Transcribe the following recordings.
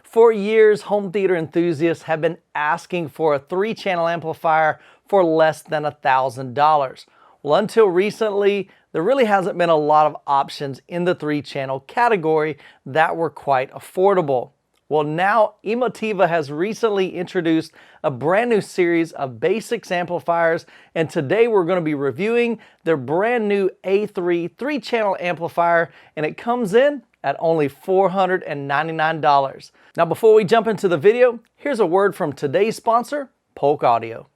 For years, home theater enthusiasts have been asking for a 3-channel amplifier for less than $1,000. Well, until recently, there really hasn't been a lot of options in the 3-channel category that were quite affordable. Well, now Emotiva has recently introduced a brand new series of BasX amplifiers, and today we're going to be reviewing their brand new A3 3-channel amplifier, and it comes in at only $499. Now, before we jump into the video, here's a word from today's sponsor, Polk Audio.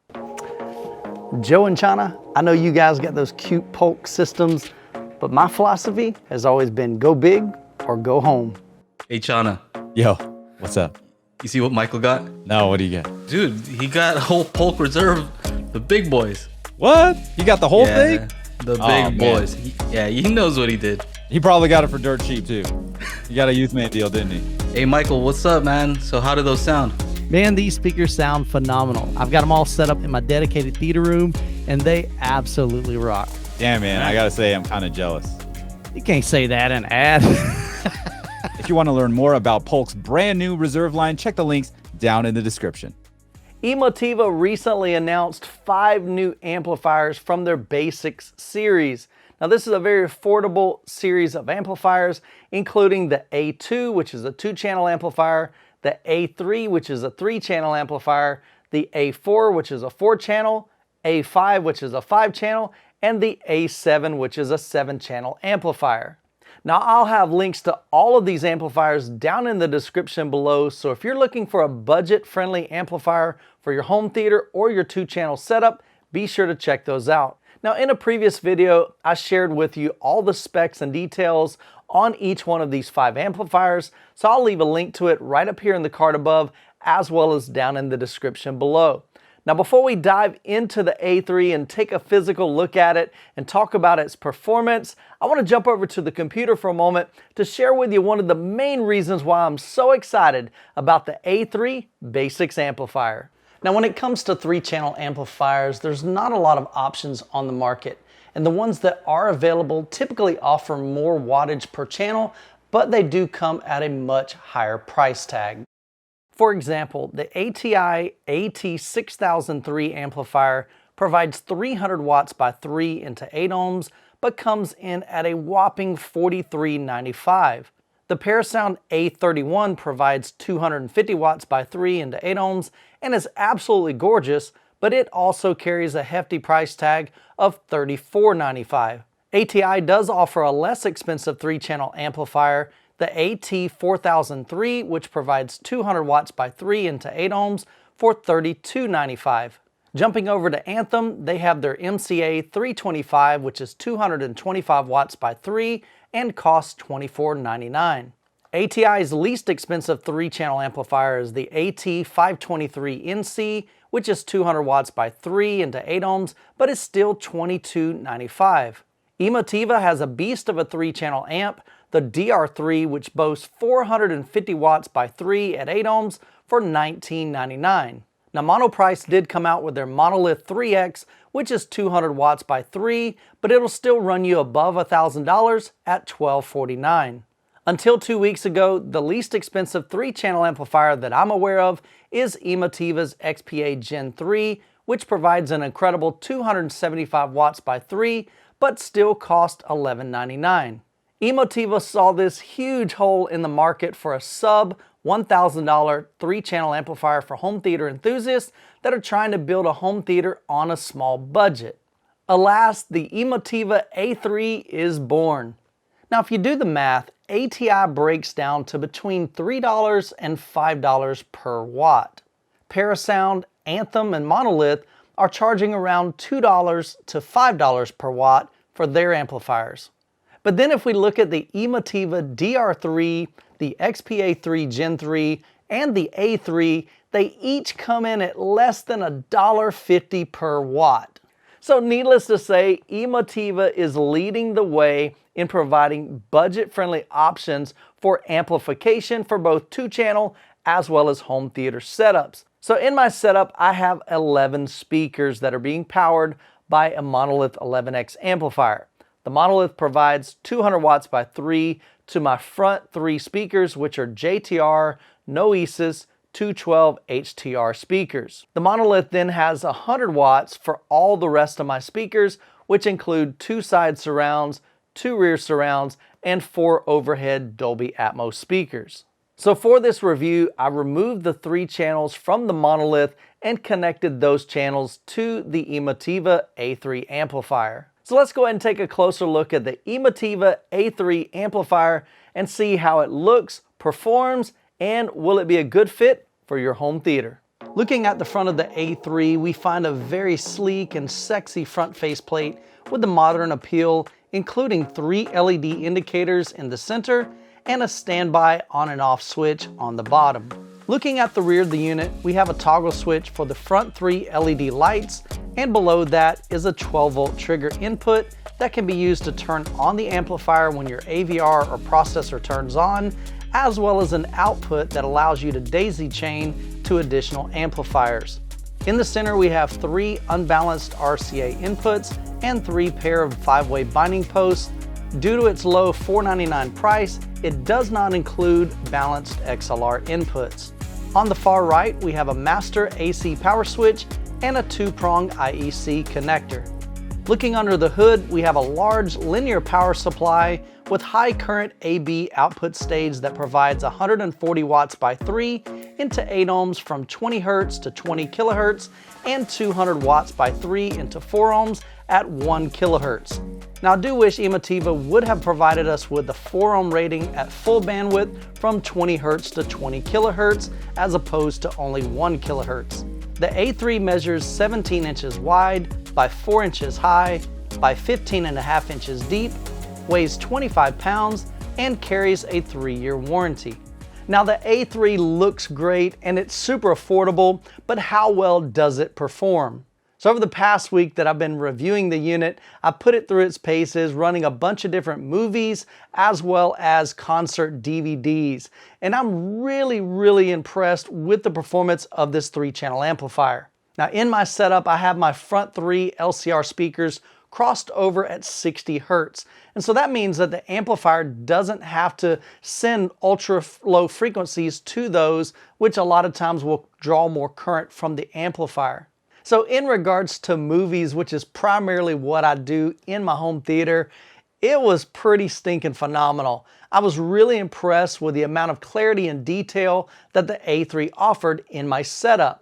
Joe and China, I know you guys got those cute Polk systems, but my philosophy has always been go big or go home. Hey, Chana. Yo, what's up? You see what Michael got? No, what do you get? Dude, he got a whole Polk Reserve, the big boys. What? He got the whole thing? The big boys. He knows what he did. He probably got it for dirt cheap too. He got a Youthman deal, didn't he? Hey, Michael, what's up, man? So how do those sound? Man, these speakers sound phenomenal. I've got them all set up in my dedicated theater room, and they absolutely rock. Damn, man, I gotta say, I'm kind of jealous. You can't say that in an ad. If you want to learn more about Polk's brand new Reserve line, check the links down in the description. Emotiva recently announced 5 new amplifiers from their BasX series. Now, this is a very affordable series of amplifiers, including the A2, which is a 2-channel amplifier, the A3, which is a 3-channel amplifier, the A4, which is a 4-channel, A5, which is a 5-channel, and the A7, which is a 7-channel amplifier. Now, I'll have links to all of these amplifiers down in the description below, so if you're looking for a budget-friendly amplifier for your home theater or your 2-channel setup, be sure to check those out. Now, in a previous video, I shared with you all the specs and details on each one of these 5 amplifiers, so I'll leave a link to it right up here in the card above, as well as down in the description below. Now, before we dive into the A3 and take a physical look at it and talk about its performance, I want to jump over to the computer for a moment to share with you one of the main reasons why I'm so excited about the A3 BasX amplifier. Now, when it comes to 3-channel amplifiers, there's not a lot of options on the market, and the ones that are available typically offer more wattage per channel, but they do come at a much higher price tag. For example, the ATI AT6003 amplifier provides 300 watts by 3 into 8 ohms, but comes in at a whopping $43.95. The Parasound A31 provides 250 watts by 3 into 8 ohms and is absolutely gorgeous, but it also carries a hefty price tag of $34.95. ATI does offer a less expensive 3-channel amplifier, the AT4003, which provides 200 watts by 3 into 8 ohms for $32.95. Jumping over to Anthem, they have their MCA 325, which is 225 watts by 3 and costs $24.99. ATI's least expensive 3-channel amplifier is the AT523NC, which is 200 watts by 3 into 8 ohms, but is still $22.95. Emotiva has a beast of a 3-channel amp, the DR3, which boasts 450 watts by 3 at 8 ohms for $19.99. Now, Monoprice did come out with their Monolith 3X, which is 200 watts by 3, but it'll still run you above $1,000 at $1,249. Until 2 weeks ago, the least expensive 3-channel amplifier that I'm aware of is Emotiva's XPA Gen 3, which provides an incredible 275 watts by 3, but still costs $11.99. Emotiva saw this huge hole in the market for a sub $1,000 3-channel amplifier for home theater enthusiasts that are trying to build a home theater on a small budget. Alas, the Emotiva A3 is born. Now, if you do the math, ATI breaks down to between $3 and $5 per watt. Parasound, Anthem, and Monolith are charging around $2 to $5 per watt for their amplifiers. But then if we look at the Emotiva DR3, the XPA3 Gen 3, and the A3, they each come in at less than $1.50 per watt. So needless to say, Emotiva is leading the way in providing budget-friendly options for amplification for both 2-channel as well as home theater setups. So in my setup, I have 11 speakers that are being powered by a Monolith 11X amplifier. The Monolith provides 200 watts by 3 to my front 3 speakers, which are JTR, Noesis 212 HTR speakers. The monolith then has 100 watts for all the rest of my speakers, which include 2 side surrounds, 2 rear surrounds, and 4 overhead Dolby Atmos speakers. So for this review, I removed the 3 channels from the monolith and connected those channels to the Emotiva A3 amplifier. So let's go ahead and take a closer look at the Emotiva A3 amplifier and see how it looks, performs, and will it be a good fit for your home theater. Looking at the front of the A3, we find a very sleek and sexy front faceplate with the modern appeal, including 3 LED indicators in the center and a standby on and off switch on the bottom. Looking at the rear of the unit, we have a toggle switch for the front 3 LED lights, and below that is a 12-volt trigger input that can be used to turn on the amplifier when your AVR or processor turns on, as well as an output that allows you to daisy chain to additional amplifiers. In the center, we have 3 unbalanced RCA inputs and 3 pair of 5-way binding posts. Due to its low $499 price, it does not include balanced XLR inputs. On the far right, we have a master AC power switch and a 2-prong IEC connector. Looking under the hood, we have a large linear power supply with high current AB output stage that provides 140 watts by 3 into 8 ohms from 20 Hz to 20 kHz and 200 watts by 3 into 4 ohms at 1 kHz. Now I do wish Emotiva would have provided us with the 4 ohm rating at full bandwidth from 20 Hz to 20 kHz as opposed to only 1 kHz. The A3 measures 17 inches wide by 4 inches high by 15.5 inches deep, weighs 25 pounds, and carries a 3-year warranty. Now the A3 looks great and it's super affordable, but how well does it perform? So over the past week that I've been reviewing the unit, I put it through its paces, running a bunch of different movies as well as concert DVDs. And I'm really impressed with the performance of this 3-channel amplifier. Now in my setup, I have my front 3 LCR speakers crossed over at 60 Hertz. And so that means that the amplifier doesn't have to send ultra low frequencies to those, which a lot of times will draw more current from the amplifier. So in regards to movies, which is primarily what I do in my home theater, it was pretty stinking phenomenal. I was really impressed with the amount of clarity and detail that the A3 offered in my setup.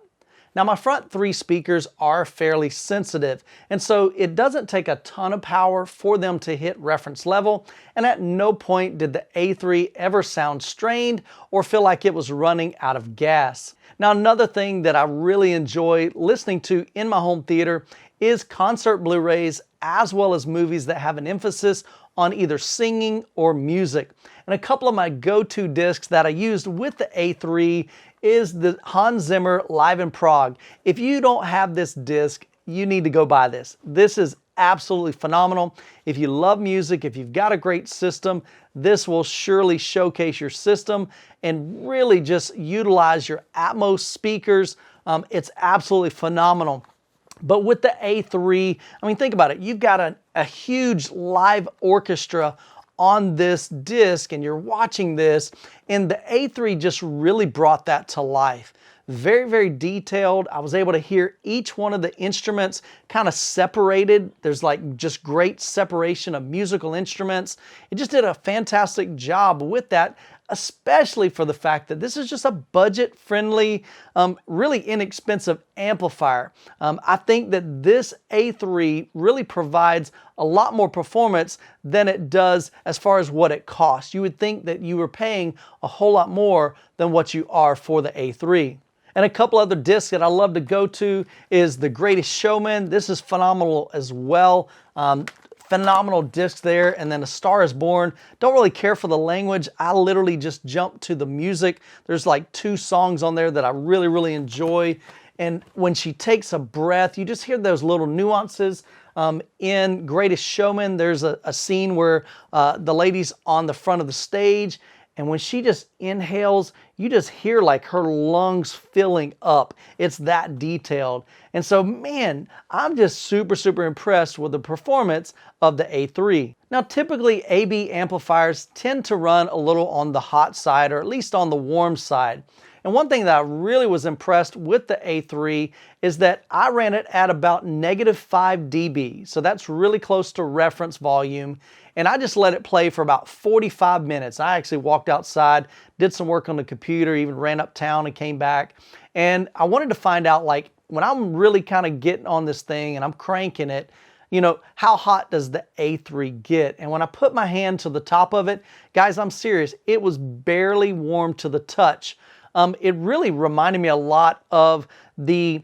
Now my front 3 speakers are fairly sensitive, and so it doesn't take a ton of power for them to hit reference level, and at no point did the A3 ever sound strained or feel like it was running out of gas. Now another thing that I really enjoy listening to in my home theater is concert Blu-rays as well as movies that have an emphasis on either singing or music. And a couple of my go-to discs that I used with the A3 is the Hans Zimmer Live in Prague. If you don't have this disc, you need to go buy this. This is absolutely phenomenal. If you love music, if you've got a great system, this will surely showcase your system and really just utilize your Atmos speakers. It's absolutely phenomenal. But with the A3, I mean, think about it. You've got a huge live orchestra on this disc and you're watching this, and the A3 just really brought that to life. Very detailed. I was able to hear each one of the instruments kind of separated. There's like just great separation of musical instruments. It just did a fantastic job with that, especially for the fact that this is just a budget-friendly, really inexpensive amplifier. I think that this A3 really provides a lot more performance than it does as far as what it costs. You would think that you were paying a whole lot more than what you are for the A3. And a couple other discs that I love to go to is The Greatest Showman. This is phenomenal as well. Phenomenal disc there. And then A Star is Born. Don't really care for the language. I literally just jump to the music. There's like 2 songs on there that I really enjoy. And when she takes a breath, you just hear those little nuances. In Greatest Showman, there's a scene where the lady's on the front of the stage And when she just inhales, you just hear like her lungs filling up. It's that detailed. And so, man, I'm just super impressed with the performance of the A3. Now, typically AB amplifiers tend to run a little on the hot side, or at least on the warm side. And one thing that I really was impressed with the A3 is that I ran it at about -5 dB. So that's really close to reference volume. And I just let it play for about 45 minutes. I actually walked outside, did some work on the computer, even ran uptown and came back. And I wanted to find out, like, when I'm really kind of getting on this thing and I'm cranking it, you know, how hot does the A3 get? And when I put my hand to the top of it, guys, I'm serious, it was barely warm to the touch. It really reminded me a lot of the,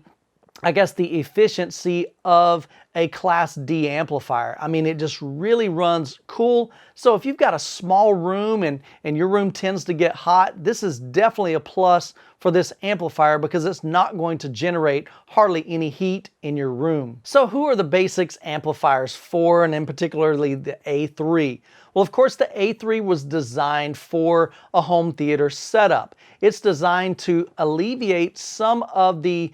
I guess, the efficiency of a Class D amplifier. I mean, it just really runs cool. So if you've got a small room and your room tends to get hot, this is definitely a plus for this amplifier because it's not going to generate hardly any heat in your room. So who are the BasX amplifiers for, and in particularly the A3? Well, of course, the A3 was designed for a home theater setup. It's designed to alleviate some of the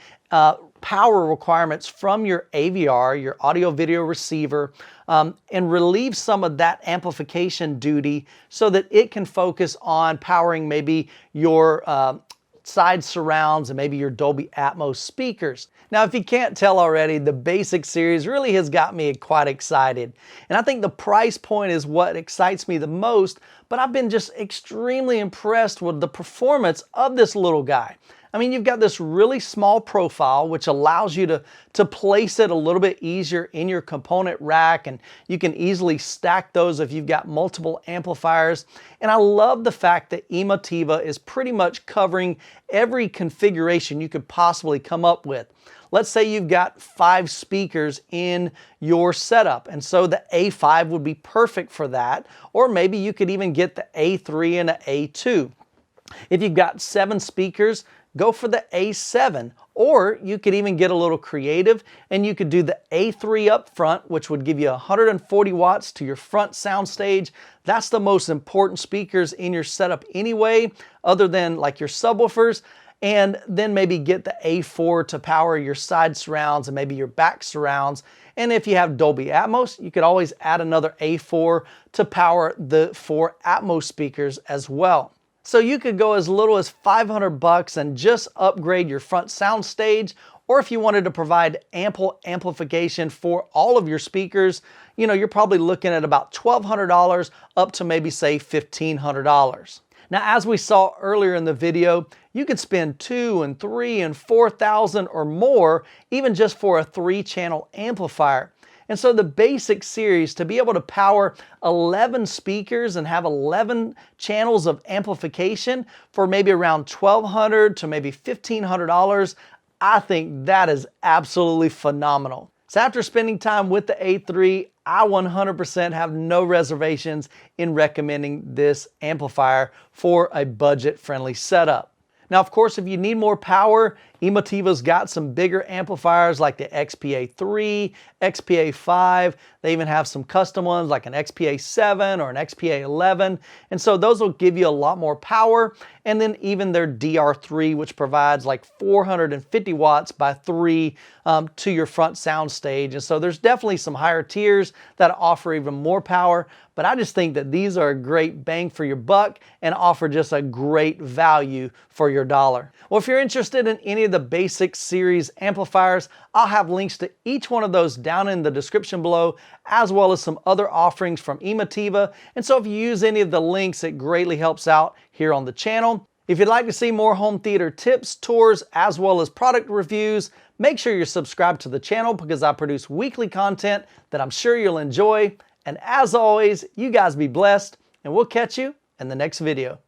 power requirements from your AVR, your audio video receiver, and relieve some of that amplification duty so that it can focus on powering maybe your side surrounds and maybe your Dolby Atmos speakers. Now, if you can't tell already, the BasX series really has got me quite excited. And I think the price point is what excites me the most, but I've been just extremely impressed with the performance of this little guy. I mean, you've got this really small profile, which allows you to place it a little bit easier in your component rack, and you can easily stack those if you've got multiple amplifiers. And I love the fact that Emotiva is pretty much covering every configuration you could possibly come up with. Let's say you've got 5 speakers in your setup, and so the A5 would be perfect for that, or maybe you could even get the A3 and the A2. If you've got 7 speakers, go for the A7, or you could even get a little creative and you could do the A3 up front, which would give you 140 watts to your front soundstage. That's the most important speakers in your setup anyway, other than like your subwoofers. And then maybe get the A4 to power your side surrounds and maybe your back surrounds. And if you have Dolby Atmos, you could always add another A4 to power the 4 Atmos speakers as well. So you could go as little as $500 and just upgrade your front sound stage, or if you wanted to provide ample amplification for all of your speakers, you know, you're probably looking at about $1,200 up to maybe say $1,500. Now, as we saw earlier in the video, you could spend $2,000 and $3,000 and $4,000 or more even just for a 3-channel amplifier. And so the BasX series, to be able to power 11 speakers and have 11 channels of amplification for maybe around $1,200 to maybe $1,500, I think that is absolutely phenomenal. So after spending time with the A3, I 100% have no reservations in recommending this amplifier for a budget-friendly setup. Now, of course, if you need more power, Emotiva's got some bigger amplifiers like the XPA3, XPA5. They even have some custom ones like an XPA7 or an XPA11. And so those will give you a lot more power. And then even their DR3, which provides like 450 watts by 3 to your front sound stage. And so there's definitely some higher tiers that offer even more power. But I just think that these are a great bang for your buck and offer just a great value for your dollar. Well, if you're interested in any of the BasX series amplifiers, I'll have links to each one of those down in the description below, as well as some other offerings from Emotiva. And so if you use any of the links, it greatly helps out here on the channel. If you'd like to see more home theater tips, tours, as well as product reviews, make sure you're subscribed to the channel because I produce weekly content that I'm sure you'll enjoy. And as always, you guys be blessed, and we'll catch you in the next video.